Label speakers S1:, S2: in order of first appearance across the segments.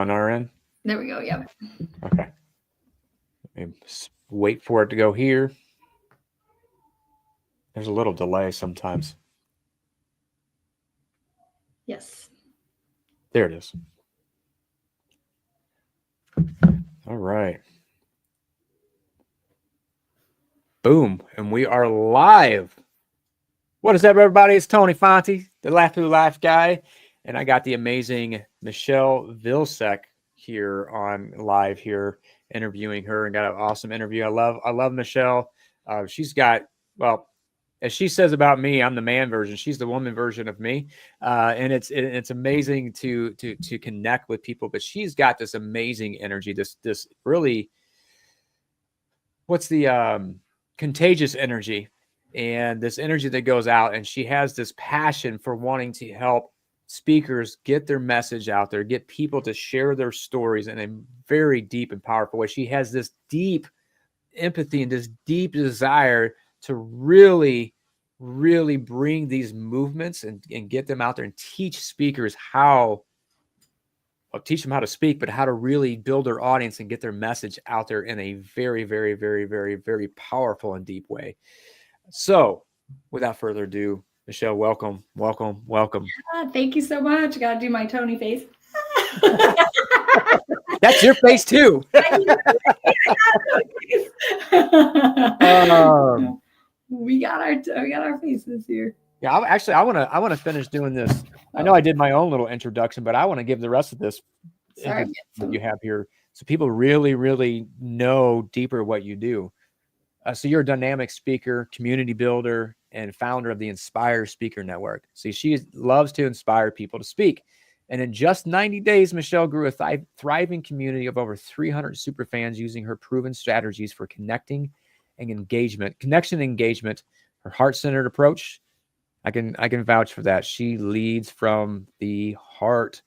S1: On our end?
S2: There we go. Yep.
S1: Okay. Wait for it to go here. There's a little delay sometimes.
S2: Yes.
S1: There it is. All right. Boom. And we are live. What is up, everybody? It's Tony Fonte, the Laugh Through Life guy. And I got the amazing Michele Vilseck here on live here, interviewing her, and got an awesome interview. I love Michele. She's got, well, as she says about me, I'm the man version. She's the woman version of me, and it's amazing to connect with people. But she's got this amazing energy. This really, what's the contagious energy, and this energy that goes out. And she has this passion for wanting to help speakers get their message out there, get people to share their stories in a very deep and powerful way. She has this deep empathy and this deep desire to really bring these movements and get them out there and teach speakers teach them how to speak, but how to really build their audience and get their message out there in a very, very, very, very, very powerful and deep way. So without further ado, Michele, welcome.
S2: Thank you so much. I got to do my Tony face.
S1: That's your face too.
S2: We got our faces here.
S1: Yeah, I want to finish doing this. I know I did my own little introduction, but I want to give the rest of this that you have here, so people really know deeper what you do. So you're a dynamic speaker, community builder, and founder of the Inspire Speaker Network. See, she loves to inspire people to speak. And in just 90 days, Michele grew a thriving community of over 300 superfans using her proven strategies for connection and engagement, her heart-centered approach. I can vouch for that. She leads from the heart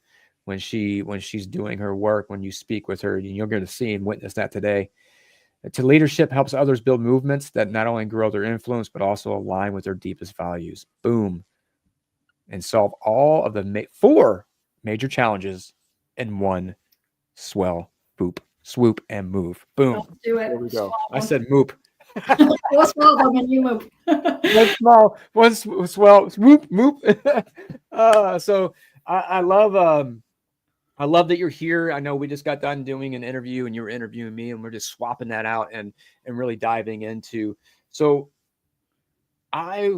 S1: when she's doing her work. When you speak with her, you're going to see and witness that today. To leadership helps others build movements that not only grow their influence, but also align with their deepest values. Boom. And solve all of the 4 major challenges in one swell, swoop, and move. Boom.
S2: Let's do it.
S1: There we go. I said moop.
S2: One small one and you move.
S1: One small, one swell, swoop, moop. So I love that you're here. I know we just got done doing an interview and you were interviewing me, and we're just swapping that out and really diving into. So I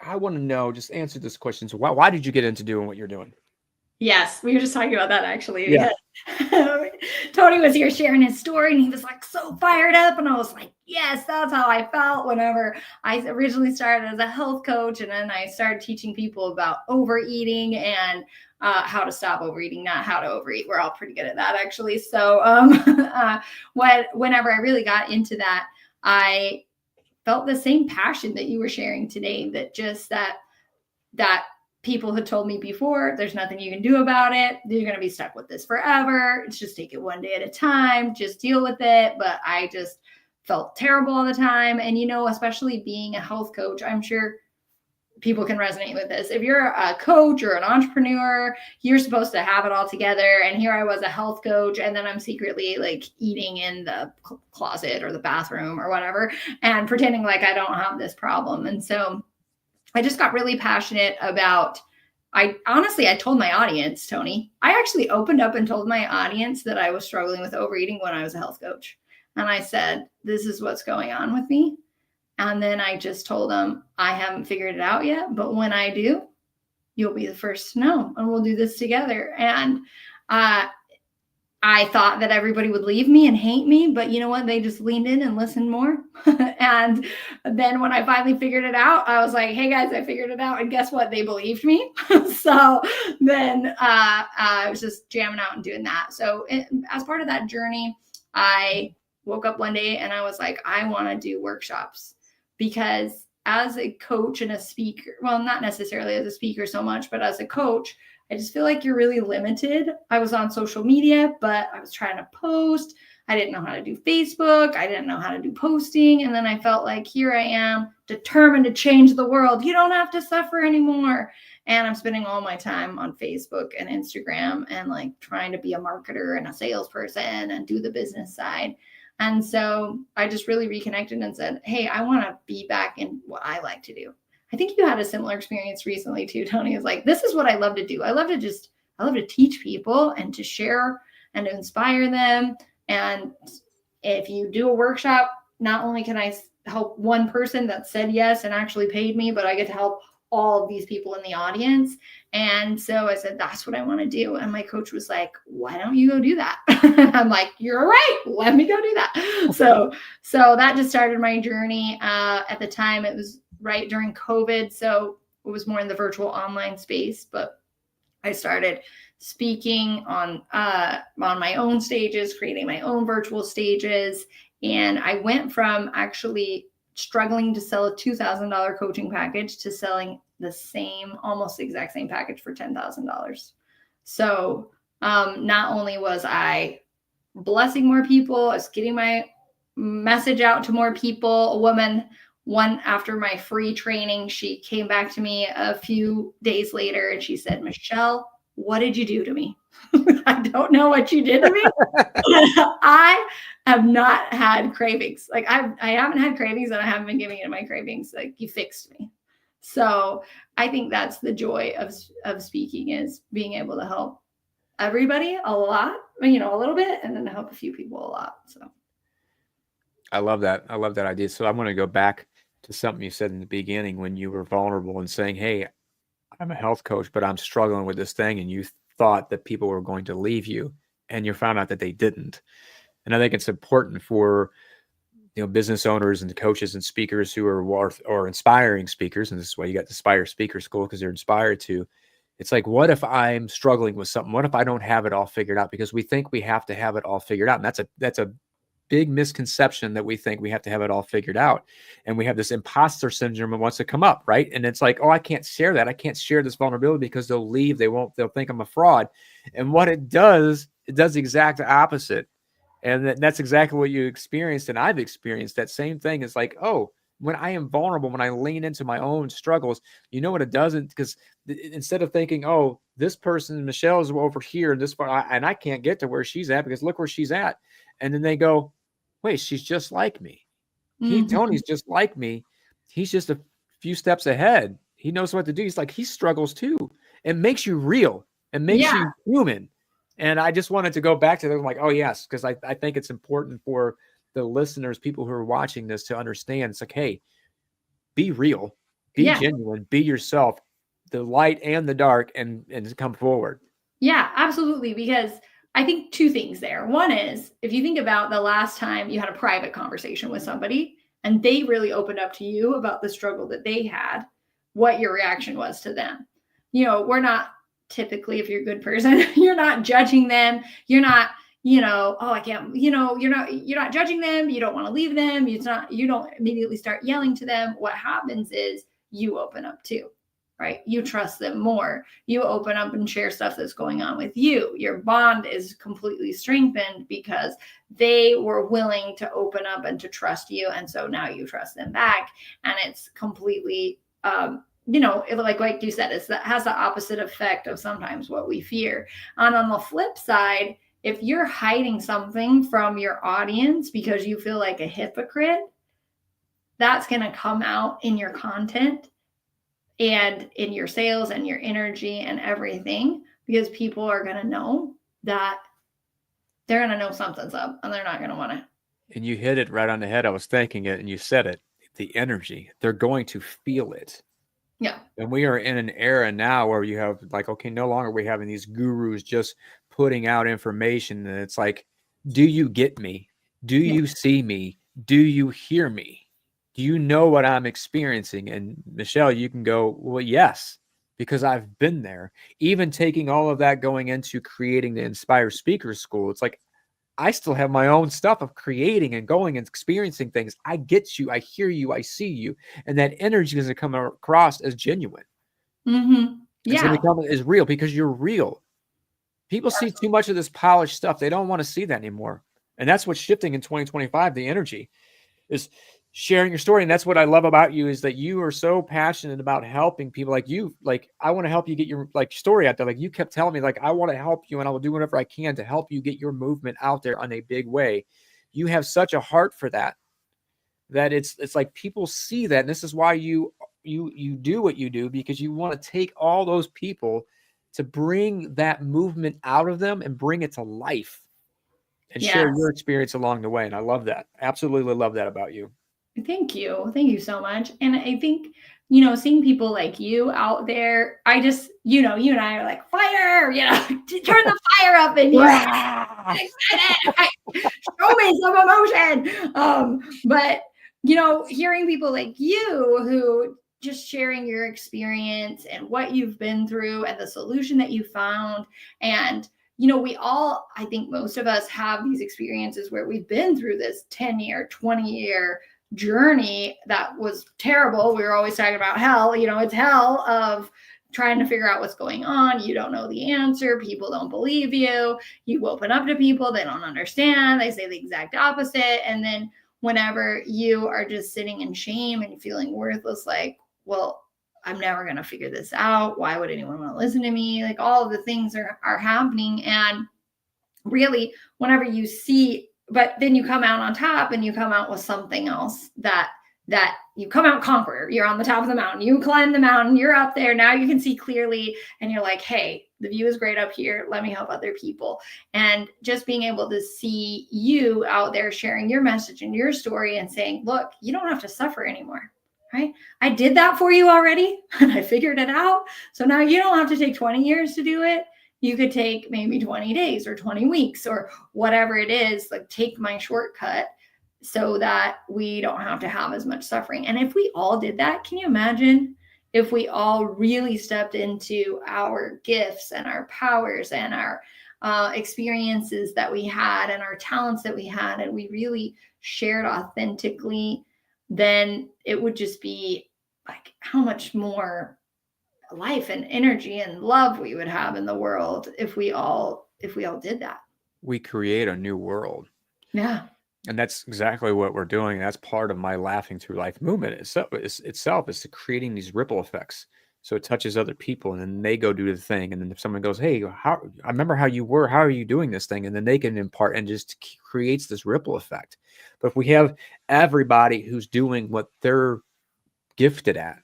S1: want to know, just answer this question. So why did you get into doing what you're doing?
S2: Yes, we were just talking about that actually. Yeah. Tony was here sharing his story and he was like so fired up. And I was like, yes, that's how I felt whenever I originally started as a health coach. And then I started teaching people about overeating and how to stop overeating, not how to overeat. We're all pretty good at that actually. So whenever I really got into that, I felt the same passion that you were sharing today, that just that people had told me before, there's nothing you can do about it. You're going to be stuck with this forever. It's just take it one day at a time, just deal with it. But I just felt terrible all the time. And, especially being a health coach, I'm sure people can resonate with this. If you're a coach or an entrepreneur, you're supposed to have it all together. And here I was, a health coach, and then I'm secretly like eating in the closet or the bathroom or whatever, and pretending like I don't have this problem. And so I just got really passionate about, I told my audience, Tony, I actually opened up and told my audience that I was struggling with overeating when I was a health coach. And I said, this is what's going on with me. And then I just told them, I haven't figured it out yet, but when I do, you'll be the first to know, and we'll do this together. And I thought that everybody would leave me and hate me, but you know what? They just leaned in and listened more. And then when I finally figured it out, I was like, hey guys, I figured it out. And guess what? They believed me. So then I was just jamming out and doing that. So as part of that journey, I woke up one day and I was like, I want to do workshops, because as a coach and a speaker, well, not necessarily as a speaker so much, but as a coach, I just feel like you're really limited. I was on social media, but I was trying to post. I didn't know how to do Facebook. I didn't know how to do posting. And then I felt like, here I am, determined to change the world. You don't have to suffer anymore. And I'm spending all my time on Facebook and Instagram and like trying to be a marketer and a salesperson and do the business side. And so I just really reconnected and said, hey, I want to be back in what I like to do. I think you had a similar experience recently too, Tony. Is like, this is what I love to do. I love to teach people and to share and to inspire them. And if you do a workshop, not only can I help one person that said yes and actually paid me, but I get to help all of these people in the audience. And so I said, that's what I want to do. And my coach was like, why don't you go do that? I'm like, you're right. Let me go do that. So that just started my journey. At the time, it was right during COVID. So it was more in the virtual online space, but I started speaking on my own stages, creating my own virtual stages. And I went from actually struggling to sell a $2,000 coaching package to selling the same, almost exact same package for $10,000. So not only was I blessing more people, I was getting my message out to more people. A woman, one after my free training, she came back to me a few days later and she said, Michele, what did you do to me? I don't know what you did to me. I have not had cravings. Like I haven't had cravings and I haven't been giving into my cravings. Like you fixed me. So I think that's the joy of speaking, is being able to help everybody a lot, a little bit, and then to help a few people a lot. So
S1: I love that. I love that idea. So I want to go back to something you said in the beginning when you were vulnerable and saying, hey, I'm a health coach, but I'm struggling with this thing. And you thought that people were going to leave you, and you found out that they didn't. And I think it's important for, business owners and coaches and speakers who are or inspiring speakers. And this is why you got the Inspire Speaker School, because they're inspired to. It's like, what if I'm struggling with something? What if I don't have it all figured out? Because we think we have to have it all figured out. And that's a big misconception, that we think we have to have it all figured out. And we have this imposter syndrome that wants to come up, right? And it's like, oh, I can't share that. I can't share this vulnerability because they'll leave. They'll think I'm a fraud. And what it does the exact opposite. And that's exactly what you experienced. And I've experienced that same thing. It's like, oh, when I am vulnerable, when I lean into my own struggles, you know what it doesn't? Because instead of thinking, oh, this person, Michelle's over here and this far, and I can't get to where she's at because look where she's at. And then they go, wait, she's just like me. Tony's just like me. He's just a few steps ahead. He knows what to do. He's like, he struggles too. It makes you real. It makes you human. And I just wanted to go back to that. I'm like, oh, yes, because I think it's important for the listeners, people who are watching this, to understand. It's like, hey, be real, be genuine, be yourself, the light and the dark, and come forward.
S2: Yeah, absolutely. Because I think two things there. One is, if you think about the last time you had a private conversation with somebody and they really opened up to you about the struggle that they had, what your reaction was to them. We're not typically, if you're a good person, you're not judging them. You're not, oh, I can't, you're not judging them. You don't want to leave them. You don't immediately start yelling to them. What happens is you open up too, right? You trust them more. You open up and share stuff that's going on with you. Your bond is completely strengthened because they were willing to open up and to trust you. And so now you trust them back. And it's completely, like you said, it has the opposite effect of sometimes what we fear. And on the flip side, if you're hiding something from your audience because you feel like a hypocrite, that's going to come out in your content and in your sales and your energy and everything, because people are going to know that they're going to know something's up and they're not going to want to.
S1: And you hit it right on the head. I was thinking it and you said it, the energy, they're going to feel it.
S2: Yeah.
S1: And we are in an era now where you have like, okay, no longer are we having these gurus just putting out information. And it's like, do you get me? Do you see me? Do you hear me? Do you know what I'm experiencing? And Michele, you can go, well, yes, because I've been there. Even taking all of that, going into creating the Inspire Speaker School, it's like, I still have my own stuff of creating and going and experiencing things. I get you. I hear you. I see you. And that energy is going to come across as genuine.
S2: Mm-hmm. Yeah.
S1: It's going to come as real because you're real. People see too much of this polished stuff. They don't want to see that anymore. And that's what's shifting in 2025. The energy is sharing your story. And that's what I love about you, is that you are so passionate about helping people. Like you, like, I want to help you get your like story out there. Like you kept telling me, like, I want to help you and I will do whatever I can to help you get your movement out there on a big way. You have such a heart for that, that it's like people see that. And this is why you do what you do, because you want to take all those people to bring that movement out of them and bring it to life and share your experience along the way. And I love that. Absolutely love that about you.
S2: Thank you. Thank you so much. And I think, you know, seeing people like you out there, I just, you know, you and I are like, fire, you know, turn the fire up in here. Show me some emotion. But, you know, hearing people like you who just sharing your experience and what you've been through and the solution that you found. And, you know, we all, I think most of us have these experiences where we've been through this 10-year, 20-year journey that was terrible. We were always talking about hell, you know, it's hell of trying to figure out what's going on. You don't know the answer. People don't believe you. You open up to people, they don't understand. They say the exact opposite. And then whenever you are just sitting in shame and feeling worthless, like, well, I'm never going to figure this out. Why would anyone want to listen to me? Like all of the things are happening. And really, whenever you see, but then you come out on top and you come out with something else that you come out conqueror. You're on the top of the mountain. You climb the mountain. You're up there. Now you can see clearly. And you're like, hey, the view is great up here. Let me help other people. And just being able to see you out there sharing your message and your story and saying, look, you don't have to suffer anymore. Right? I did that for you already and I figured it out. So now you don't have to take 20 years to do it. You could take maybe 20 days or 20 weeks or whatever it is, like take my shortcut so that we don't have to have as much suffering. And if we all did that, can you imagine if we all really stepped into our gifts and our powers and our experiences that we had and our talents that we had, and we really shared authentically, then it would just be like how much more life and energy and love we would have in the world if we all did that.
S1: We create a new world.
S2: Yeah.
S1: And that's exactly what we're doing. That's part of my Laughing Through Life movement itself is to creating these ripple effects. So it touches other people and then they go do the thing. And then if someone goes, hey, I remember how you were, how are you doing this thing? And then they can impart and just creates this ripple effect. But if we have everybody who's doing what they're gifted at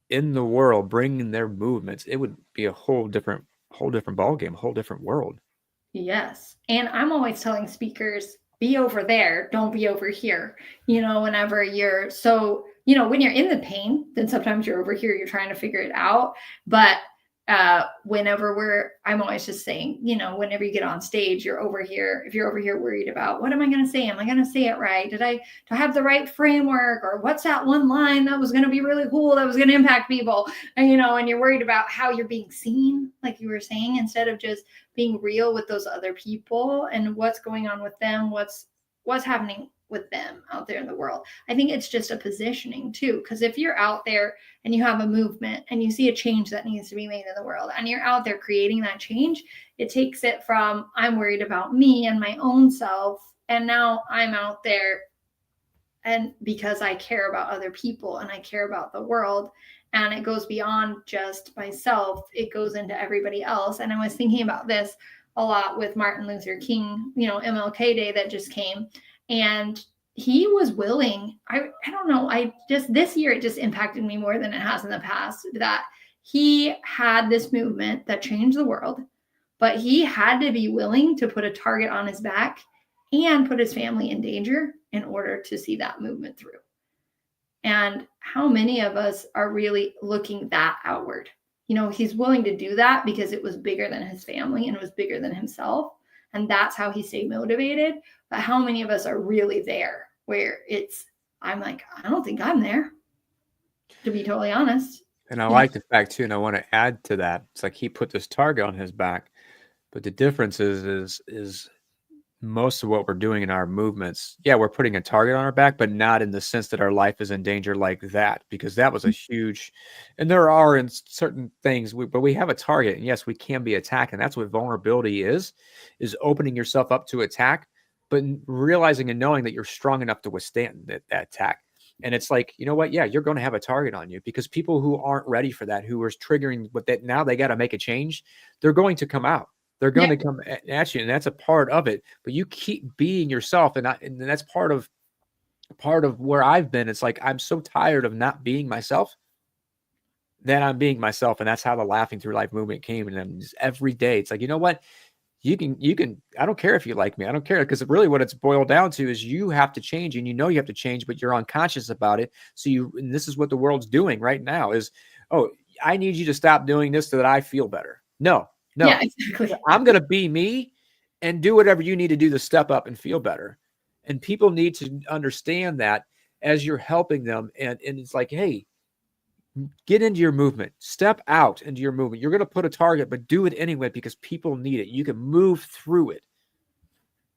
S1: in the world, bringing their movements, it would be a whole different ballgame, a whole different world.
S2: Yes. And I'm always telling speakers, be over there, don't be over here. You know, whenever you're so, you know, when you're in the pain, then sometimes you're over here, you're trying to figure it out. But whenever I'm always just saying, you know, whenever you get on stage, you're over here. If you're over here worried about what am I going to say? Am I going to say it right? Do I have the right framework? Or what's that one line that was going to be really cool, that was going to impact people? And, you know, and you're worried about how you're being seen, like you were saying, instead of just being real with those other people and what's going on with them, what's happening with them out there in the world. I think it's just a positioning too, because if you're out there and you have a movement and you see a change that needs to be made in the world and you're out there creating that change, it takes it from I'm worried about me and my own self, and now I'm out there and because I care about other people and I care about the world, and it goes beyond just myself, it goes into everybody else. And I was thinking about this a lot with Martin Luther King, you know, MLK Day that just came. And he was willing, I don't know, this year it just impacted me more than it has in the past, that he had this movement that changed the world, but he had to be willing to put a target on his back and put his family in danger in order to see that movement through. And how many of us are really looking that outward? You know, he's willing to do that because it was bigger than his family and it was bigger than himself. And that's how he stayed motivated. But how many of us are really there where I'm like, I don't think I'm there, to be totally honest.
S1: And I like the fact too, and I want to add to that. It's like he put this target on his back, but the difference is most of what we're doing in our movements, yeah, we're putting a target on our back, but not in the sense that our life is in danger like that, because that was a huge, and there are in certain things, but we have a target, and yes, we can be attacked, and that's what vulnerability is opening yourself up to attack, but realizing and knowing that you're strong enough to withstand that attack. And it's like, you know what? Yeah, you're going to have a target on you, because people who aren't ready for that, who are triggering with that, now they got to make a change. They're going to come out. They're going to come at you, and that's a part of it. But you keep being yourself, and that's part of where I've been. It's like, I'm so tired of not being myself that I'm being myself, and that's how the Laughing Through Life movement came. And then just every day, it's like, you know what? You can, I don't care if you like me. I don't care, because really what it's boiled down to is you have to change, and you have to change, but you're unconscious about it. So and this is what the world's doing right now is, oh, I need you to stop doing this so that I feel better. No.
S2: Yeah, exactly.
S1: I'm going to be me and do whatever you need to do to step up and feel better. And people need to understand that as you're helping them. And it's like, hey, get into your movement, step out into your movement. You're going to put a target, but do it anyway, because people need it. You can move through it.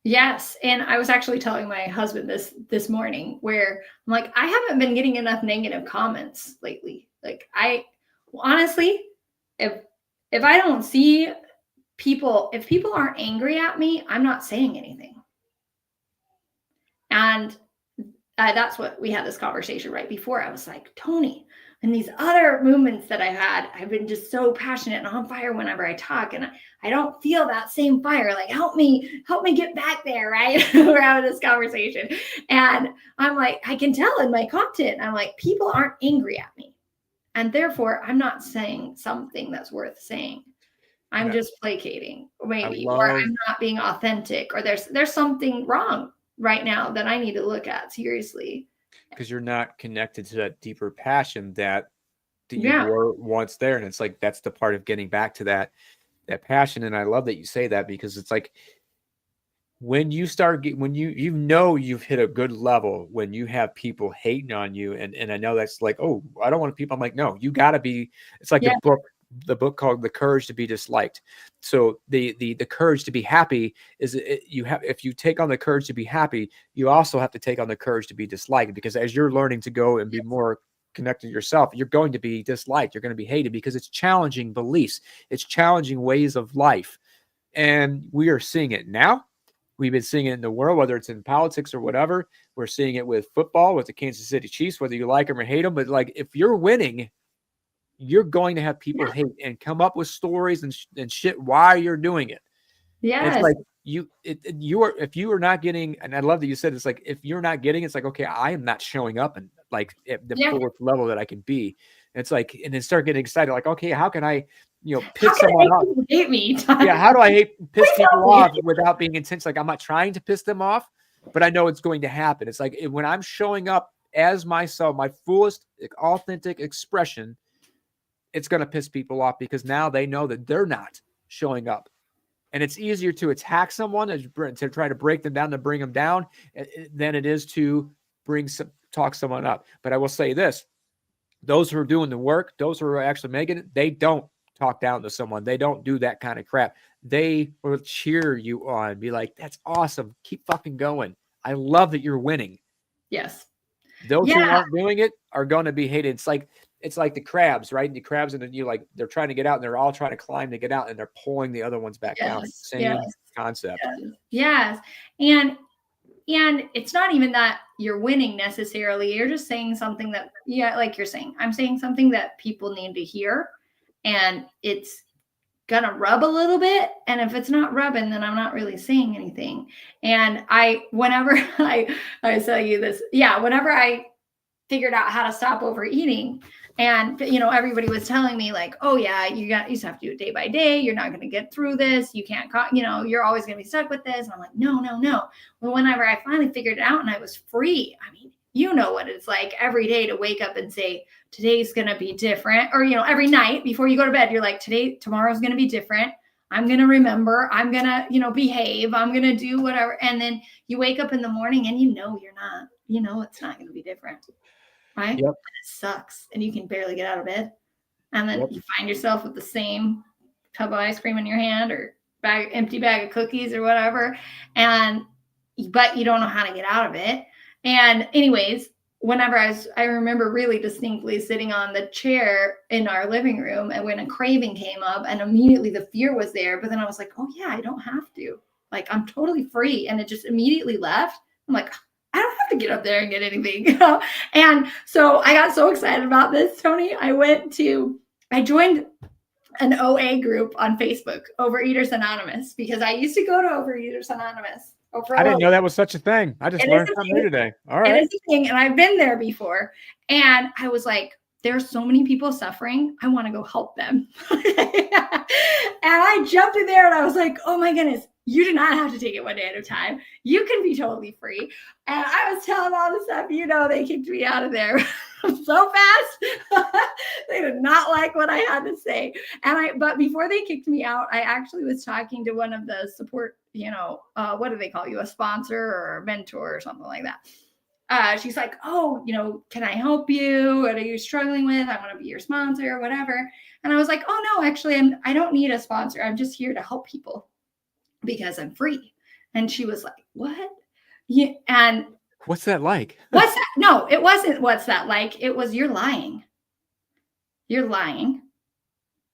S2: Yes. And I was actually telling my husband this morning, where I'm like, I haven't been getting enough negative comments lately. Like, I honestly, if I don't see people, if people aren't angry at me, I'm not saying anything. And that's what we had this conversation right before. I was like, Tony, and these other movements that I've been just so passionate and on fire whenever I talk, and I don't feel that same fire. Like, help me get back there, right? We're having this conversation. And I'm like, I can tell in my content, I'm like, people aren't angry at me. And therefore, I'm not saying something that's worth saying. I'm just placating, maybe, or I'm not being authentic, or there's something wrong right now that I need to look at seriously.
S1: Because you're not connected to that deeper passion that you were once there. And it's like, that's the part of getting back to that passion. And I love that you say that, because it's like, when you start when you've hit a good level, when you have people hating on you, and I know that's like, oh, I don't want people. I'm like, no, you got to be. It's like the book called The Courage to Be Disliked. So the courage to be happy is if you take on the courage to be happy, you also have to take on the courage to be disliked, because as you're learning to go and be more connected to yourself, you're going to be disliked. You're going to be hated, because it's challenging beliefs. It's challenging ways of life. And we are seeing it now. We've been seeing it in the world, whether it's in politics or whatever. We're seeing it with football, with the Kansas City Chiefs, whether you like them or hate them. But like, if you're winning, you're going to have people hate and come up with stories and shit why you're doing it. Yeah, it's like if you are not getting, and I love that you said, it's like, if you're not getting, it's like, okay, I am not showing up and like at the fullest level that I can be. And it's like, and then start getting excited, like, okay, how can I, piss someone off?
S2: Hate me.
S1: Yeah, how do I piss people off without being intense? Like, I'm not trying to piss them off, but I know it's going to happen. It's like, when I'm showing up as myself, my fullest authentic expression, it's going to piss people off, because now they know that they're not showing up. And it's easier to attack someone, to try to break them down, to bring them down, than it is to talk someone up. But I will say this, those who are doing the work, those who are actually making it, they don't talk down to someone. They don't do that kind of crap. They will cheer you on, be like, that's awesome. Keep fucking going. I love that you're winning.
S2: Yes.
S1: Those who aren't doing it are going to be hated. It's like the crabs, right? The crabs, and they're trying to get out, and they're all trying to climb to get out, and they're pulling the other ones back down. Same concept.
S2: Yes. And it's not even that you're winning necessarily. You're just saying something that, like you're saying, I'm saying something that people need to hear, and it's going to rub a little bit. And if it's not rubbing, then I'm not really saying anything. And whenever I tell you this, whenever I figured out how to stop overeating, and everybody was telling me like, oh yeah, you just have to do it day by day. You're not going to get through this. You can't, you're always going to be stuck with this. And I'm like, no. Well, whenever I finally figured it out and I was free, I mean, what it's like every day to wake up and say, today's going to be different. Or, every night before you go to bed, you're like, tomorrow's going to be different. I'm going to remember, I'm going to, behave, I'm going to do whatever. And then you wake up in the morning and you're not, it's not going to be different. Right?
S1: Yep.
S2: It sucks. And you can barely get out of bed. And then you find yourself with the same tub of ice cream in your hand, or empty bag of cookies or whatever. But you don't know how to get out of it. And anyways, whenever I remember really distinctly sitting on the chair in our living room, and when a craving came up, and immediately the fear was there, but then I was like, oh yeah, I don't have to. Like, I'm totally free. And it just immediately left. I'm like, I don't have to get up there and get anything, you know? And so I got so excited about this, Tony. I joined an OA group on Facebook, Overeaters Anonymous, because I used to go to Overeaters Anonymous.
S1: I didn't know that was such a thing. I just learned something new today. All right.
S2: It is a thing, and I've been there before. And I was like, there's so many people suffering. I want to go help them. And I jumped in there and I was like, oh my goodness, you do not have to take it one day at a time. You can be totally free. And I was telling all this stuff, you know, they kicked me out of there so fast. They did not like what I had to say. But before they kicked me out, I actually was talking to one of the support, you know, what do they call you? A sponsor or a mentor or something like that. She's like, oh, you know, can I help you? What are you struggling with? I want to be your sponsor or whatever. And I was like, oh no, actually, I don't need a sponsor. I'm just here to help people because I'm free. And she was like, what? Yeah. And
S1: what's that like?
S2: What's that? No, it wasn't what's that like. It was, you're lying. You're lying.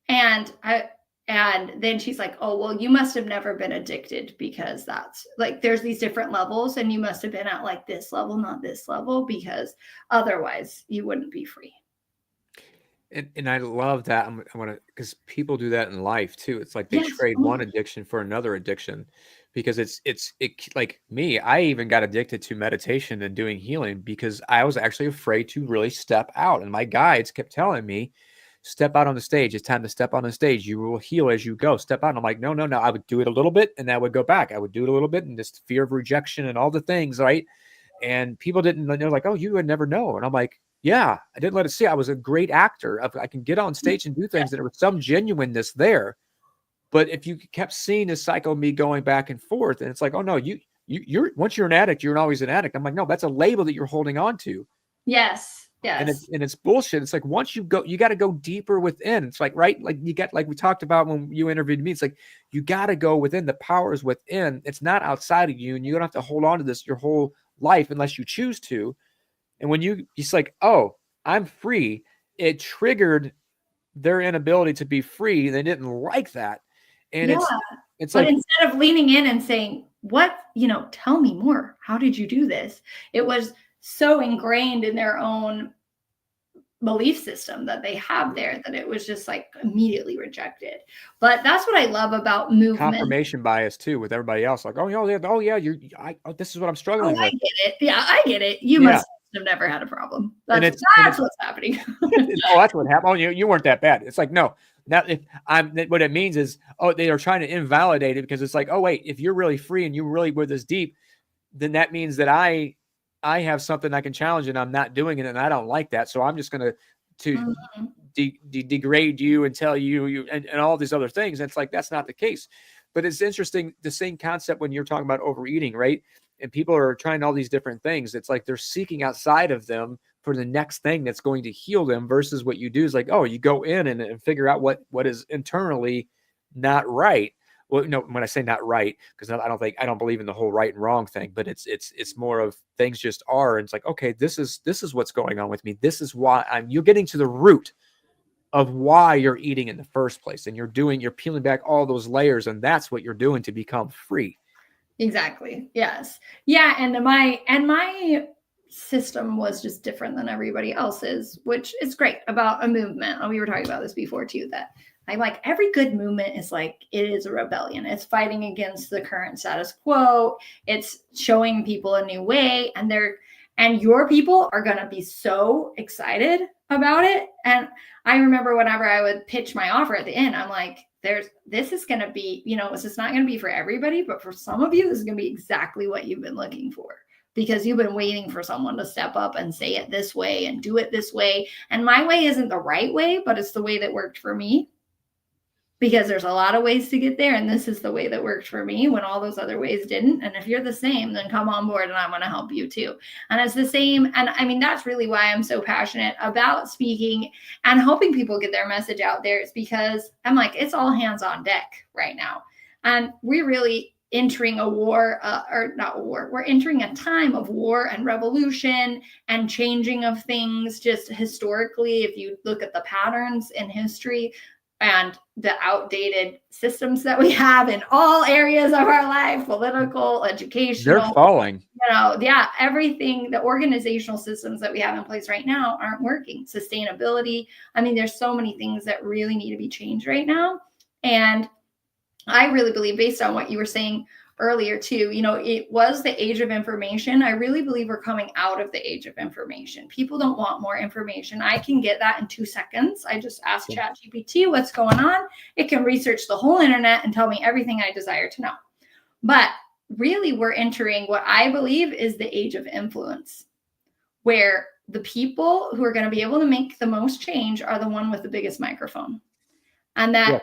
S2: And then she's like, oh, well, you must have never been addicted because that's like, there's these different levels and you must have been at like this level, not this level, because otherwise you wouldn't be free.
S1: And I love that. I want to, because people do that in life too. It's like they trade one addiction for another addiction, because it like me, I even got addicted to meditation and doing healing because I was actually afraid to really step out. And my guides kept telling me, step out on the stage. It's time to step on the stage. You will heal as you go. Step out. And I'm like, no. I would do it a little bit and I would go back. I would do it a little bit and this fear of rejection and all the things, right? And people didn't, they're like, oh, you would never know. And I'm like, yeah, I didn't let it see. I was a great actor. I can get on stage and do things, and there was some genuineness there. But if you kept seeing this cycle of me going back and forth, and it's like, oh no, you're once you're an addict, you're always an addict. I'm like, no, that's a label that you're holding on to.
S2: Yes.
S1: And it's bullshit. It's like once you go, you got to go deeper within. It's like, right, like like we talked about when you interviewed me. It's like you got to go within. The power is within. It's not outside of you, and you don't have to hold on to this your whole life unless you choose to. And when it's like, oh, I'm free, it triggered their inability to be free. They didn't like that. And it's
S2: but
S1: like,
S2: instead of leaning in and saying, what, you know, tell me more. How did you do this? It was so ingrained in their own belief system that they have there that it was just like immediately rejected. But that's what I love about movement.
S1: Confirmation bias too with everybody else. Like, oh yeah, this is what I'm struggling with.
S2: I get it. Yeah, I get it. You must have never had a problem. That's what's happening.
S1: Oh, that's what happened. Oh, you weren't that bad. It's like, no. Now, what it means is, oh, they are trying to invalidate it because it's like, oh wait, if you're really free and you really were this deep, then that means that I have something I can challenge and I'm not doing it and I don't like that. So I'm just going to degrade you and tell you and all these other things. And it's like, that's not the case. But it's interesting. The same concept when you're talking about overeating, right? And people are trying all these different things. It's like they're seeking outside of them for the next thing that's going to heal them versus what you do is like, oh, you go in and figure out what is internally not right. Well, no, when I say not right, because I don't believe in the whole right and wrong thing, but it's more of things just are. And it's like, okay, this is what's going on with me. This is why you're getting to the root of why you're eating in the first place. And you're peeling back all those layers. And that's what you're doing to become free.
S2: Exactly. Yes. Yeah. And my system was just different than everybody else's, which is great about a movement. And we were talking about this before too, that I like every good movement is like, it is a rebellion. It's fighting against the current status quo. It's showing people a new way, and your people are going to be so excited about it. And I remember whenever I would pitch my offer at the end, I'm like, this is going to be, you know, it's just not going to be for everybody, but for some of you, this is going to be exactly what you've been looking for, because you've been waiting for someone to step up and say it this way and do it this way. And my way isn't the right way, but it's the way that worked for me, because there's a lot of ways to get there. And this is the way that worked for me when all those other ways didn't. And if you're the same, then come on board and I'm going to help you too. And it's the same. And I mean, that's really why I'm so passionate about speaking and helping people get their message out there. It's because I'm like, it's all hands on deck right now. And we're really entering a war, or not a war. We're entering a time of war and revolution and changing of things. Just historically, if you look at the patterns in history, and the outdated systems that we have in all areas of our life, political, educational,
S1: they're falling.
S2: Everything, the organizational systems that we have in place right now aren't working. Sustainability. I mean, there's so many things that really need to be changed right now. And I really believe, based on what you were saying earlier too, it was the age of information. I really believe we're coming out of the age of information. People don't want more information. I can get that in 2 seconds. I just ask ChatGPT what's going on. It can research the whole internet and tell me everything I desire to know. But really, we're entering what I believe is the age of influence, where the people who are going to be able to make the most change are the one with the biggest microphone. And that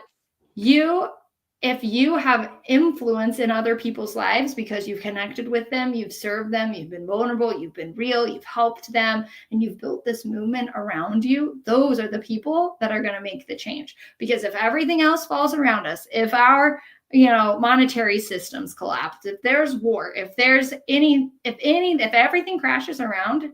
S2: if you have influence in other people's lives because you've connected with them, you've served them, you've been vulnerable, you've been real, you've helped them, and you've built this movement around you, those are the people that are going to make the change. Because if everything else falls around us, if our monetary systems collapse, if there's war, if everything crashes around,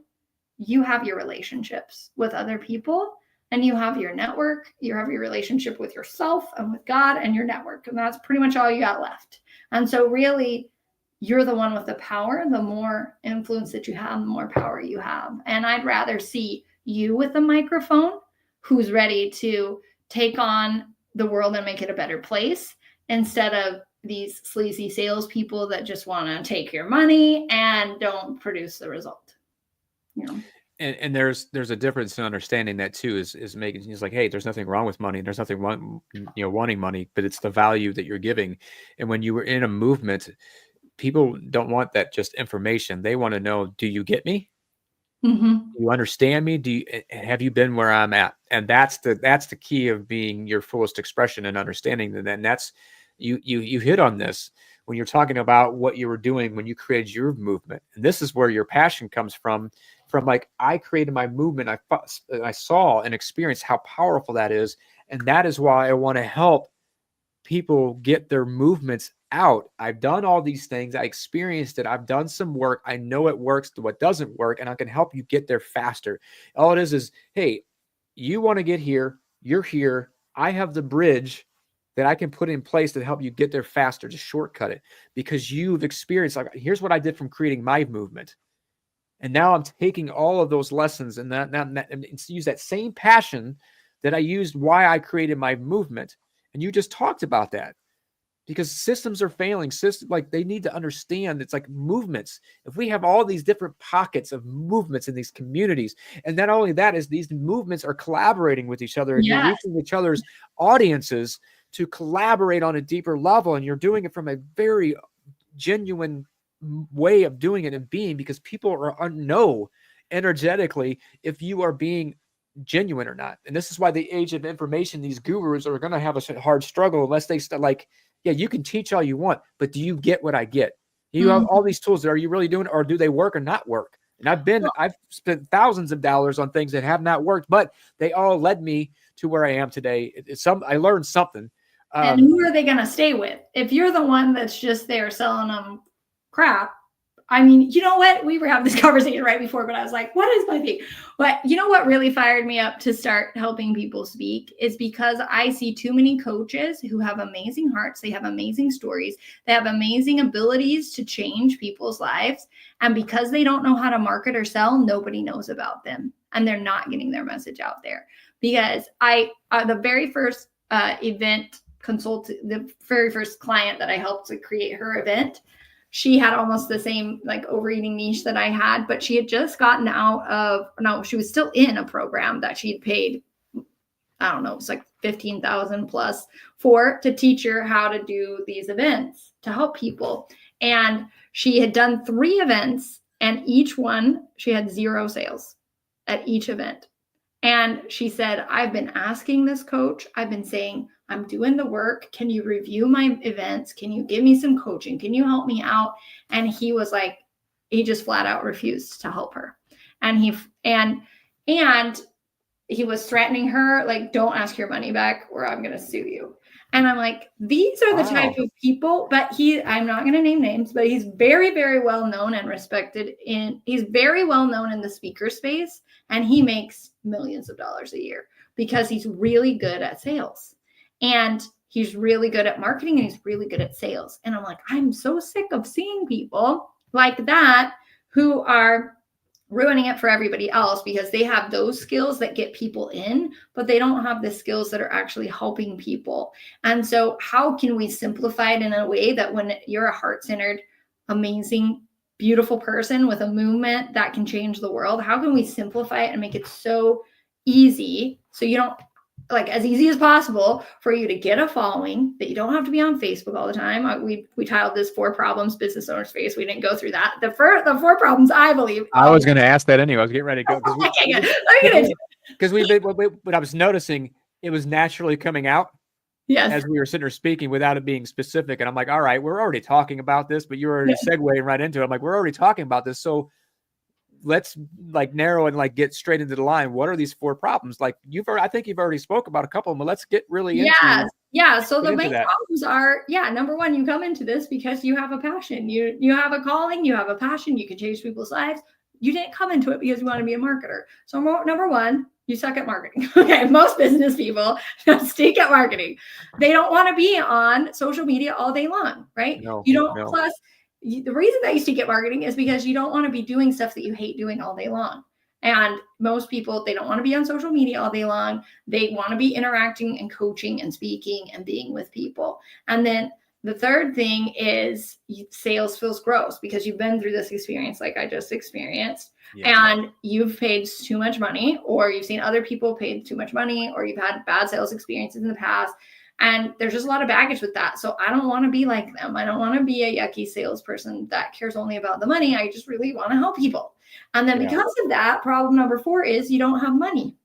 S2: you have your relationships with other people. And you have your network, you have your relationship with yourself and with God and your network. And that's pretty much all you got left. And so really, you're the one with the power. The more influence that you have, the more power you have. And I'd rather see you with a microphone who's ready to take on the world and make it a better place, instead of these sleazy salespeople that just want to take your money and don't produce the result.
S1: And there's a difference in understanding that too, is making it's like, hey, there's nothing wrong with money. There's nothing wrong, wanting money, but it's the value that you're giving. And when you were in a movement, people don't want that just information. They want to know, do you get me?
S2: Mm-hmm.
S1: Do you understand me? Have you been where I'm at? And that's the key of being your fullest expression and understanding. And then that's you hit on this when you're talking about what you were doing when you created your movement. And this is where your passion comes from like, I created my movement. I saw and experienced how powerful that is. And that is why I want to help people get their movements out. I've done all these things. I experienced it. I've done some work. I know it works, what doesn't work, and I can help you get there faster. All it is, hey, you want to get here. You're here. I have the bridge that I can put in place to help you get there faster, to shortcut it, because you've experienced, like, here's what I did from creating my movement. And now I'm taking all of those lessons and use that same passion that I used why I created my movement. And you just talked about that, because systems are failing. Like, they need to understand it's like movements. If we have all these different pockets of movements in these communities, and not only that, is these movements are collaborating with each other and you're reaching each other's audiences to collaborate on a deeper level. And you're doing it from a very genuine way of doing it and being, because people know energetically if you are being genuine or not. And this is why the age of information, these gurus are going to have a hard struggle unless they start like, yeah, you can teach all you want, but do you get what I get? You have all these tools. Are you really doing it, or do they work or not work? And I've spent thousands of dollars on things that have not worked, but they all led me to where I am today. I learned something.
S2: And who are they going to stay with? If you're the one that's just there selling them crap, I mean, you know what? We were having this conversation right before, but I was like, what is my thing? But you know what really fired me up to start helping people speak is because I see too many coaches who have amazing hearts. They have amazing stories. They have amazing abilities to change people's lives. And because they don't know how to market or sell, nobody knows about them. And they're not getting their message out there. Because the very first the very first client that I helped to create her event, she had almost the same like overeating niche that I had, but she had just gotten she was still in a program that she'd paid, I don't know, it was like $15,000 plus to teach her how to do these events to help people. And she had done 3 events, and each one she had 0 sales at each event. And she said, I've been asking this coach, I've been saying, I'm doing the work. Can you review my events? Can you give me some coaching? Can you help me out? And he was like, he just flat out refused to help her. And he was threatening her, like, don't ask your money back or I'm going to sue you. And I'm like, these are the type of people, but I'm not going to name names, but he's very, very well known and respected he's very well known in the speaker space. And he makes millions of dollars a year because he's really good at sales. And he's really good at marketing and he's really good at sales. And I'm like, I'm so sick of seeing people like that who are ruining it for everybody else because they have those skills that get people in, but they don't have the skills that are actually helping people. And so how can we simplify it in a way that when you're a heart-centered, amazing, beautiful person with a movement that can change the world, how can we simplify it and make it so easy so you don't, like, as easy as possible for you to get a following, that you don't have to be on Facebook all the time. We titled this 4 problems business owners face. We didn't go through that. The 4 problems, I believe.
S1: I was going to ask that anyway. I was getting ready to go. Because what I was noticing, it was naturally coming out. Yes. As we were sitting there speaking without it being specific. And I'm like, all right, we're already talking about this, but you're already segueing right into it. I'm like, we're already talking about this. So let's like narrow and like get straight into the line. What are these 4 problems? Like I think you've already spoke about a couple of them, but let's get really into.
S2: Yeah. So the main problems are, number one, you come into this because you have a passion. You have a calling, you have a passion, you can change people's lives. You didn't come into it because you want to be a marketer. So number one, you suck at marketing. Okay. Most business people stink at marketing. They don't want to be on social media all day long, right? Plus, the reason that you stink at marketing is because you don't want to be doing stuff that you hate doing all day long. And most people, they don't want to be on social media all day long. They want to be interacting and coaching and speaking and being with people. And then the third thing is sales feels gross because you've been through this experience like I just experienced. And you've paid too much money, or you've seen other people pay too much money, or you've had bad sales experiences in the past. And there's just a lot of baggage with that. So I don't want to be like them. I don't want to be a yucky salesperson that cares only about the money. I just really want to help people. And then because of that, problem number 4 is you don't have money,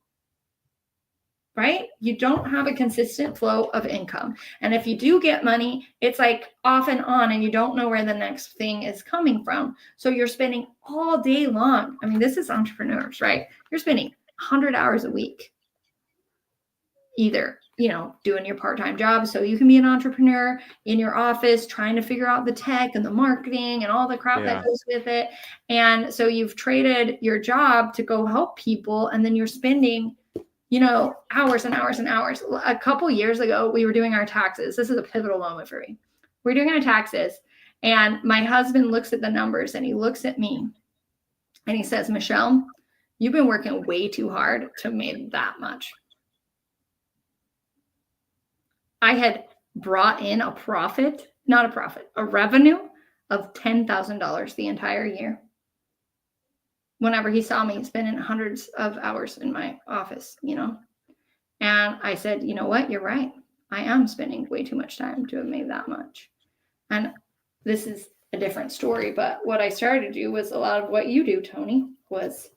S2: right? You don't have a consistent flow of income. And if you do get money, it's like off and on, and you don't know where the next thing is coming from. So you're spending all day long. I mean, this is entrepreneurs, right? You're spending 100 hours a week, either doing your part-time job so you can be an entrepreneur, in your office trying to figure out the tech and the marketing and all the crap that goes with it. And so you've traded your job to go help people, and then you're spending hours and hours and hours. A couple years ago, we were doing our taxes. This is a pivotal moment for me. We're doing our taxes, and my husband looks at the numbers and he looks at me and he says, Michelle, you've been working way too hard to make that much. I had brought in a revenue of $10,000 the entire year. Whenever he saw me spending hundreds of hours in my office, and I said, you know what? You're right. I am spending way too much time to have made that much. And this is a different story, but what I started to do was a lot of what you do, Tony, was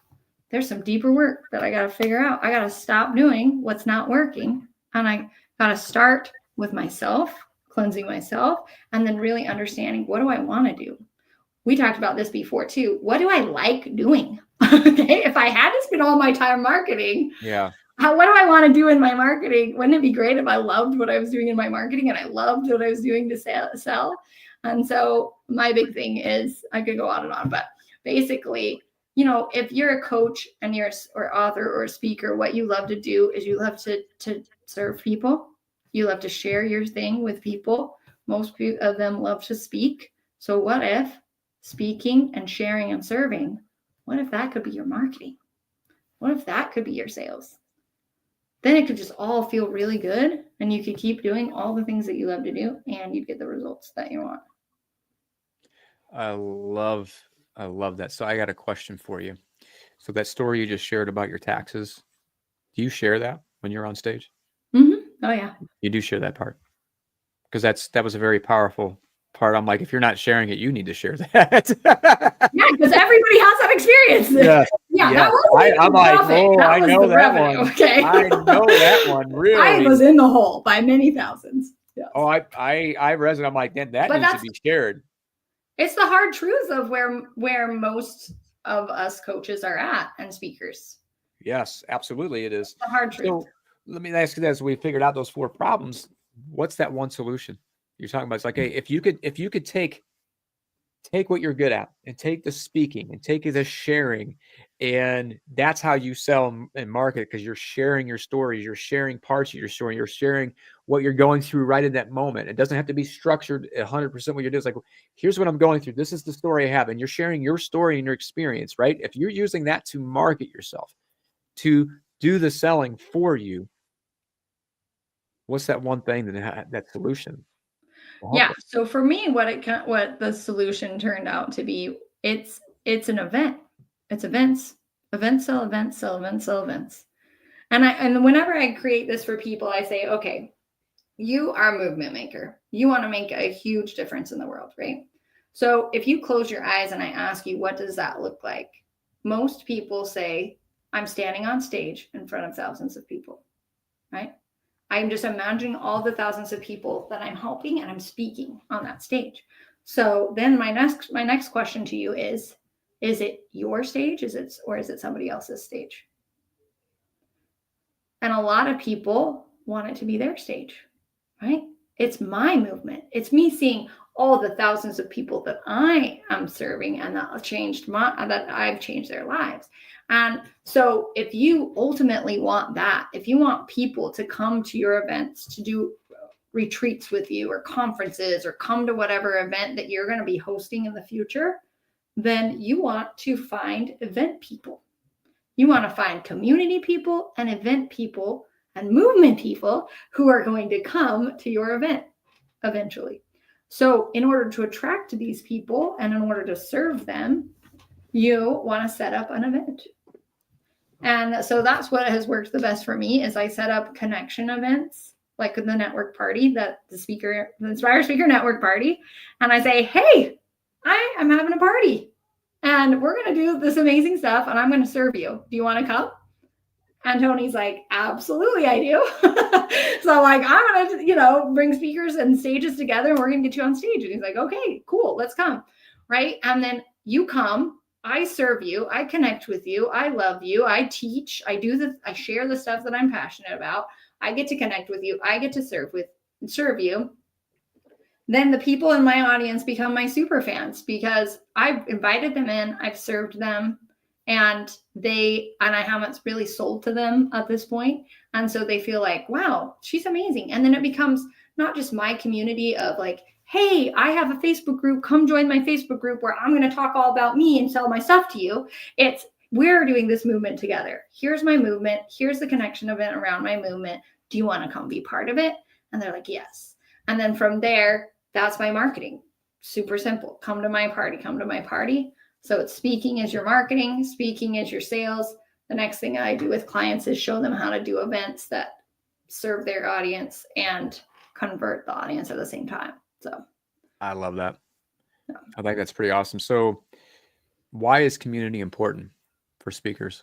S2: there's some deeper work that I got to figure out. I got to stop doing what's not working. And I got to start with myself, cleansing myself, and then really understanding, what do I want to do? We talked about this before too. What do I like doing? Okay. If I had to spend all my time marketing, what do I want to do in my marketing? Wouldn't it be great if I loved what I was doing in my marketing and I loved what I was doing to sell? And so my big thing is, I could go on and on, but basically, if you're a coach and you're or author or a speaker, what you love to do is you love to serve people. You love to share your thing with people. Most of them love to speak. So what if speaking and sharing and serving, what if that could be your marketing? What if that could be your sales? Then it could just all feel really good, and you could keep doing all the things that you love to do, and you'd get the results that you want.
S1: I love that. So I got a question for you. So that story you just shared about your taxes, do you share that when you're on stage?
S2: Mm-hmm. Oh yeah.
S1: You do share that part, because that was a very powerful part. I'm like, if you're not sharing it, you need to share that.
S2: Yeah, because everybody has that experience.
S1: That I'm like, I know that one.
S2: Okay.
S1: I know that one. Really,
S2: I was in the hole by many thousands. Yes.
S1: Oh, I resonate. I'm like, then that needs to be shared.
S2: It's the hard truth of where most of us coaches are at and speakers.
S1: Yes, absolutely, it is.
S2: It's the hard truth.
S1: So let me ask you this: we figured out those 4 problems. What's that one solution you're talking about? It's like, hey, if you could take take what you're good at and take the speaking and take the sharing. And that's how you sell and market, because you're sharing your stories, you're sharing parts of your story, you're sharing what you're going through right in that moment. It doesn't have to be structured 100% what you're doing. It's like, here's what I'm going through. This is the story I have. And you're sharing your story and your experience, right? If you're using that to market yourself, to do the selling for you, what's that one thing that solution?
S2: Yeah. So for me, what the solution turned out to be, it's an event. It's events, events, sell events, sell events, sell events. And whenever I create this for people, I say, okay, you are a movement maker. You want to make a huge difference in the world, right? So if you close your eyes and I ask you, what does that look like? Most people say, I'm standing on stage in front of thousands of people, right? I'm just imagining all the thousands of people that I'm helping and I'm speaking on that stage. So then my next question to you is it your stage? Or is it somebody else's stage? And a lot of people want it to be their stage, right? It's my movement. It's me seeing all the thousands of people that I am serving and that I've changed their lives. And so if you ultimately want that, if you want people to come to your events, to do retreats with you or conferences, or come to whatever event that you're going to be hosting in the future, then you want to find event people. You want to find community people and event people and movement people who are going to come to your event eventually. So in order to attract these people and in order to serve them, you want to set up an event. And so that's what has worked the best for me, is I set up connection events, like the network party, the Inspire Speaker Network Party. And I say, hey, I am having a party and we're going to do this amazing stuff and I'm going to serve you. Do you want to come? And Tony's like, absolutely, I do. So like, I'm going to, bring speakers and stages together and we're going to get you on stage. And he's like, okay, cool, let's come. Right. And then you come, I serve you, I connect with you, I love you, I teach, I share the stuff that I'm passionate about. I get to connect with you, I get to serve you. Then the people in my audience become my super fans because I've invited them in, I've served them, and I haven't really sold to them at this point. And so they feel like, wow, she's amazing. And then it becomes not just my community of like, hey, I have a Facebook group, come join my Facebook group where I'm going to talk all about me and sell my stuff to you. It's, we're doing this movement together. Here's my movement. Here's the connection event around my movement. Do you want to come be part of it? And they're like, yes. And then from there, that's my marketing. Super simple. Come to my party, come to my party. So it's speaking is your marketing, speaking is your sales. The next thing I do with clients is show them how to do events that serve their audience and convert the audience at the same time. So
S1: I love that. Yeah. I think that's pretty awesome. So why is community important for speakers?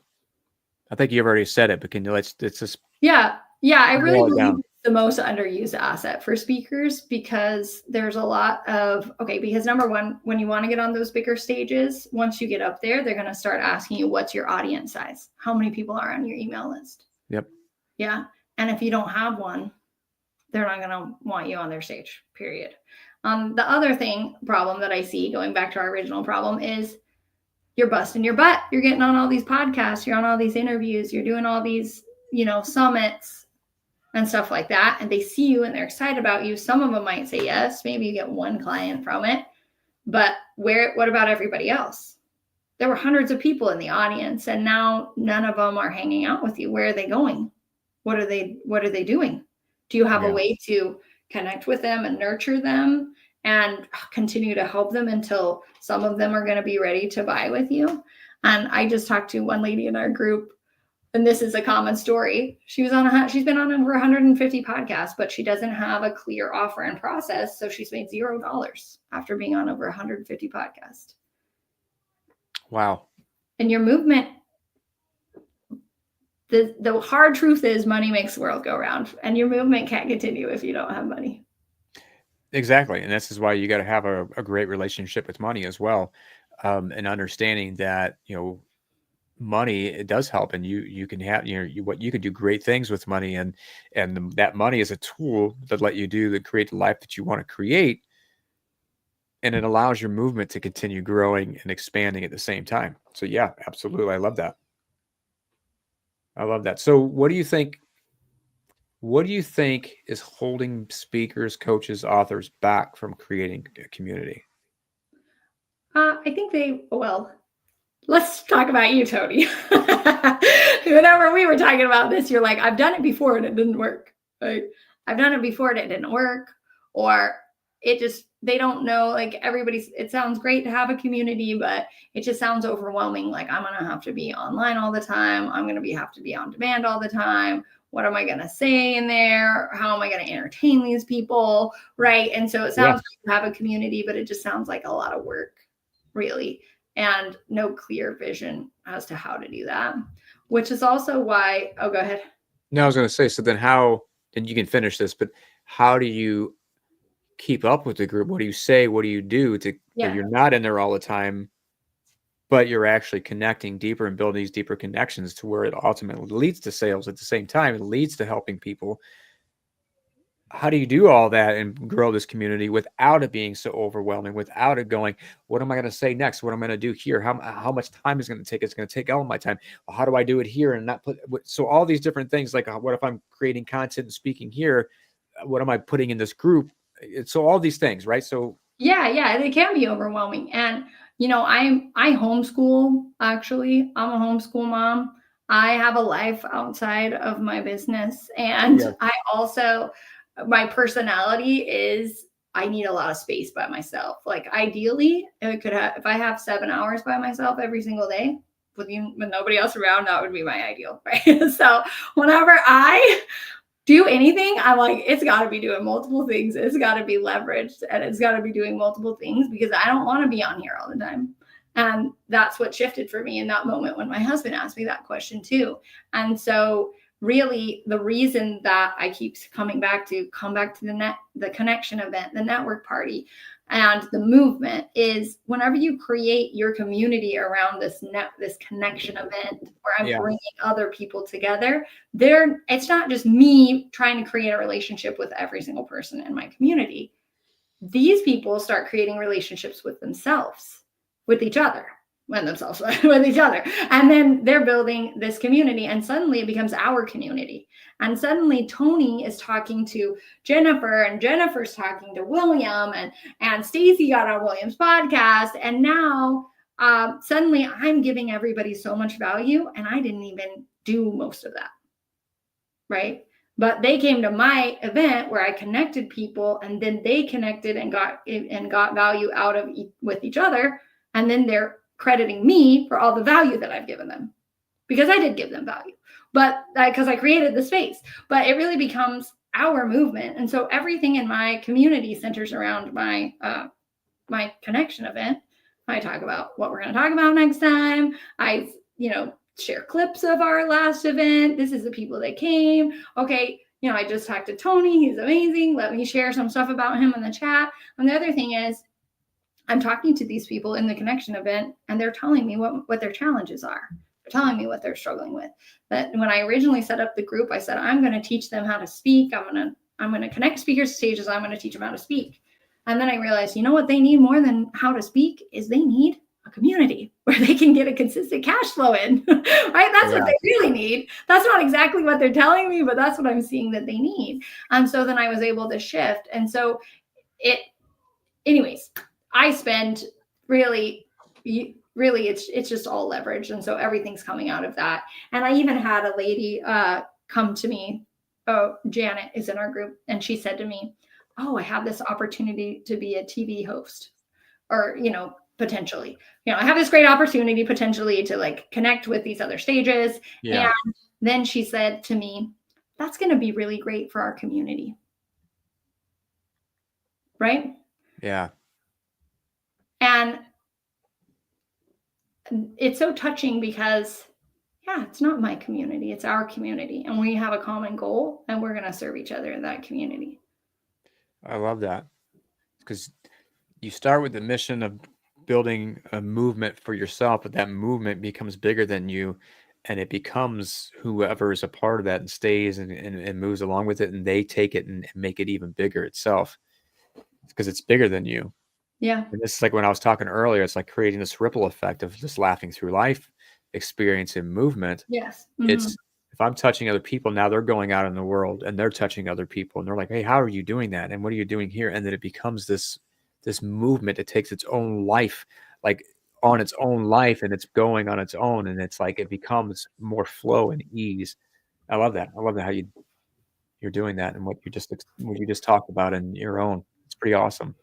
S1: I think you've already said it, but can you let's just
S2: Yeah, I really believe it's the most underused asset for speakers, because there's a lot of, because number one, when you want to get on those bigger stages, once you get up there, they're going to start asking you, what's your audience size? How many people are on your email list?
S1: Yep.
S2: Yeah. And if you don't have one, they're not going to want you on their stage, period. The other problem that I see, going back to our original problem, is you're busting your butt. You're getting on all these podcasts. You're on all these interviews. You're doing all these, summits and stuff like that. And they see you and they're excited about you. Some of them might say yes. Maybe you get one client from it. But what about everybody else? There were hundreds of people in the audience, and now none of them are hanging out with you. Where are they going? What are they doing? Do you have a way to connect with them and nurture them and continue to help them until some of them are going to be ready to buy with you? And I just talked to one lady in our group, and this is a common story. She's been on over 150 podcasts, but she doesn't have a clear offer and process. So she's made $0 after being on over 150 podcasts.
S1: Wow.
S2: And your movement, the hard truth is money makes the world go round, and your movement can't continue if you don't have money.
S1: Exactly. And this is why you got to have a great relationship with money as well. And understanding that, money, it does help, and you can have, you can do great things with money, and that money is a tool that let you create the life that you want to create. and it allows your movement to continue growing and expanding at the same time. So yeah, absolutely. I love that. I love that. So what do you think is holding speakers, coaches, authors back from creating a community?
S2: I think let's talk about you, Tony. Whenever we were talking about this, you're like, I've done it before and it didn't work. Right? I've done it before and it didn't work. Or they don't know, like it sounds great to have a community, but it just sounds overwhelming. Like I'm going to have to be online all the time. I'm going to have to be on demand all the time. What am I going to say in there? How am I going to entertain these people? Right. And so it sounds like you have a community, but it just sounds like a lot of work, really, and no clear vision as to how to do that, which is also why, go ahead.
S1: No, I was going to say, so then and you can finish this, but how do you keep up with the group? What do you say? What do you do where you're not in there all the time, but you're actually connecting deeper and building these deeper connections to where it ultimately leads to sales at the same time? It leads to helping people. How do you do all that and grow this community without it being so overwhelming, without it going, what am I going to say next? What am I going to do here? How much time is going to take? It's going to take all of my time. Well, how do I do it here and not so all these different things, like what if I'm creating content and speaking here? What am I putting in this group? So all these things, right? So
S2: yeah, it can be overwhelming. And I homeschool. Actually, I'm a homeschool mom. I have a life outside of my business, and I also, my personality is, I need a lot of space by myself. Like ideally, if I have 7 hours by myself every single day with nobody else around, that would be my ideal, right? So whenever I do anything, I'm like, it's got to be doing multiple things. It's got to be leveraged, and it's got to be doing multiple things, because I don't want to be on here all the time. And that's what shifted for me in that moment when my husband asked me that question too. And so really the reason that I keep coming back to the connection event, the network party, and the movement is, whenever you create your community around this connection event where I'm bringing other people together, it's not just me trying to create a relationship with every single person in my community. These people start creating relationships with themselves, with each other, with each other. And then they're building this community, and suddenly it becomes our community. And suddenly Tony is talking to Jennifer, and Jennifer's talking to William, and Stacy got on William's podcast. And now suddenly I'm giving everybody so much value, and I didn't even do most of that. Right. But they came to my event where I connected people, and then they connected and got value out of with each other. And then they're crediting me for all the value that I've given them, because I did give them value, but because I created the space. But it really becomes our movement. And so everything in my community centers around my connection event. I talk about what we're going to talk about next time. I, share clips of our last event. This is the people that came. Okay. I just talked to Tony. He's amazing. Let me share some stuff about him in the chat. And the other thing is, I'm talking to these people in the connection event, and they're telling me what their challenges are. They're telling me what they're struggling with. That when I originally set up the group, I said, I'm going to teach them how to speak. I'm going to connect speakers to stages. I'm going to teach them how to speak. And then I realized, what they need more than how to speak is they need a community where they can get a consistent cash flow in, right? That's what they really need. That's not exactly what they're telling me, but that's what I'm seeing that they need. And so then I was able to shift. And so anyways, I spend really, it's just all leverage. And so everything's coming out of that. And I even had a lady come to me. Oh, Janet is in our group. And she said to me, oh, I have this opportunity to be a TV host, or, potentially, I have this great opportunity potentially to connect with these other stages. Yeah. And then she said to me, that's going to be really great for our community. Right?
S1: Yeah.
S2: And it's so touching because, it's not my community. It's our community. And we have a common goal, and we're going to serve each other in that community.
S1: I love that, because you start with the mission of building a movement for yourself, but that movement becomes bigger than you, and it becomes whoever is a part of that and stays and moves along with it, and they take it and make it even bigger itself, because it's bigger than you.
S2: Yeah.
S1: And this is like when I was talking earlier, it's like creating this ripple effect of just laughing through life experience and movement.
S2: Yes.
S1: It's if I'm touching other people, now they're going out in the world and they're touching other people and they're like, hey, how are you doing that? And what are you doing here? And then it becomes this movement. It takes its own life, like on its own life, and it's going on its own. And it's like it becomes more flow and ease. I love that. I love that how you're doing that and what you just talked about in your own. It's pretty awesome.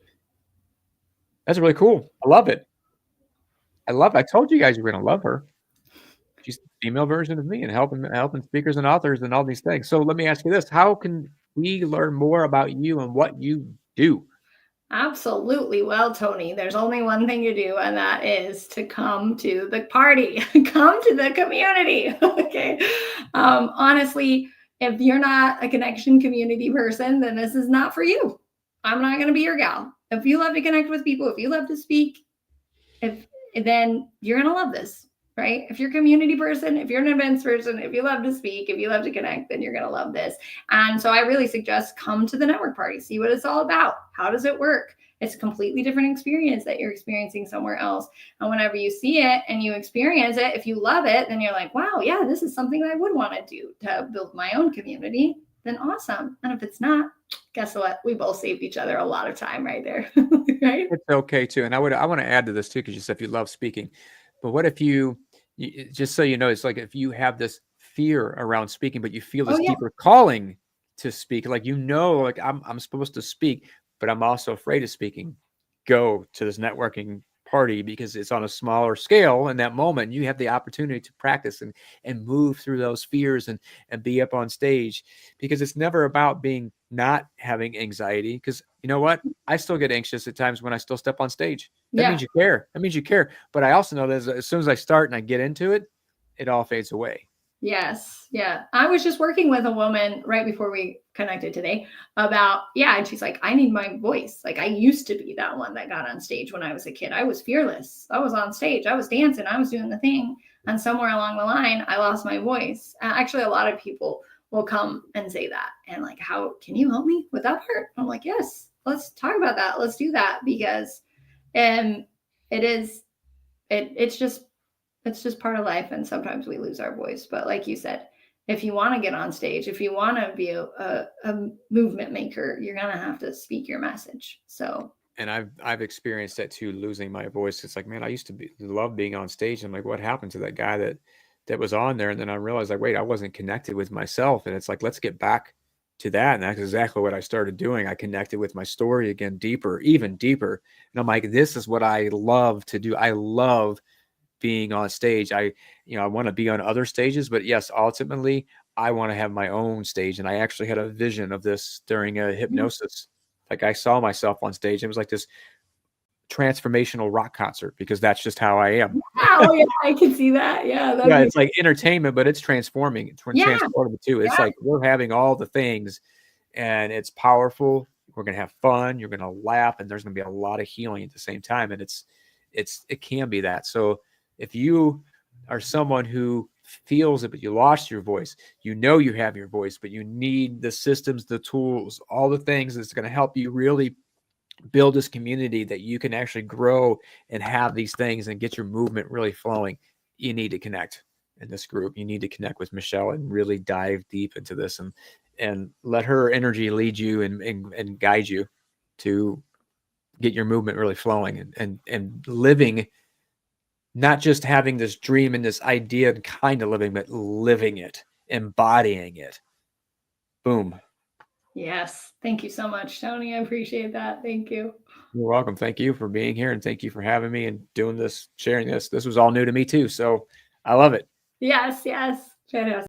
S1: That's really cool. I love it. I told you guys you were gonna love her. She's the female version of me and helping speakers and authors and all these things. So let me ask you this: how can we learn more about you and what you do?
S2: Absolutely. Well, Tony, there's only one thing to do, and that is to come to the party, come to the community. Okay. Honestly, if you're not a connection community person, then this is not for you. I'm not going to be your gal. If you love to connect with people, if you love to speak, then you're going to love this, right? If you're a community person, if you're an events person, if you love to speak, if you love to connect, then you're going to love this. And so I really suggest come to the network party, see what it's all about. How does it work? It's a completely different experience that you're experiencing somewhere else. And whenever you see it and you experience it, if you love it, then you're like, wow, yeah, this is something I would want to do to build my own community. Then awesome. And if it's not, guess what? We both saved each other a lot of time right there. Right?
S1: It's okay too. And I want to add to this too, because you said if you love speaking, but what if you just so you know, it's like if you have this fear around speaking, but you feel this deeper calling to speak, like like I'm supposed to speak, but I'm also afraid of speaking. Go to this networking party because it's on a smaller scale. In that moment, you have the opportunity to practice and move through those fears and be up on stage, because it's never about being not having anxiety. Because you know what? I still get anxious at times when I still step on stage. That means you care. That means you care. But I also know that as soon as I start and I get into it, it all fades away.
S2: Yes. Yeah. I was just working with a woman right before we connected today about, and she's like, I need my voice. Like I used to be that one that got on stage when I was a kid. I was fearless. I was on stage. I was dancing. I was doing the thing. And somewhere along the line, I lost my voice. Actually, a lot of people will come and say that. And like, how can you help me with that part? I'm like, yes, let's talk about that. Let's do that, because it's just part of life, and sometimes we lose our voice. But like you said, if you want to get on stage, if you want to be a movement maker, you're going to have to speak your message. So,
S1: and I've experienced that too, losing my voice. It's like, man, I used to love being on stage. I'm like, what happened to that guy that was on there? And then I realized, like, wait, I wasn't connected with myself. And it's like, let's get back to that. And that's exactly what I started doing. I connected with my story again, even deeper. And I'm like, this is what I love to do. I love being on stage. I want to be on other stages, but yes, ultimately I want to have my own stage. And I actually had a vision of this during a hypnosis. Like I saw myself on stage. It was like this transformational rock concert, because that's just how I am.
S2: Oh yeah, I can see that. Yeah.
S1: It's like entertainment, but it's transforming. It's transformative too. It's like we're having all the things and it's powerful. We're going to have fun. You're going to laugh, and there's going to be a lot of healing at the same time. And it can be that. So if you are someone who feels it, but you lost your voice, you have your voice, but you need the systems, the tools, all the things that's going to help you really build this community that you can actually grow and have these things and get your movement really flowing, you need to connect in this group. You need to connect with Michele and really dive deep into this and let her energy lead you and guide you to get your movement really flowing and living, not just having this dream and this idea and kind of living, but living it, embodying it. Boom.
S2: Yes. Thank you so much, Tony. I appreciate that. Thank you.
S1: You're welcome. Thank you for being here, and thank you for having me and doing this, sharing this. This was all new to me too. So I love it.
S2: Yes. Yes. Fantastic.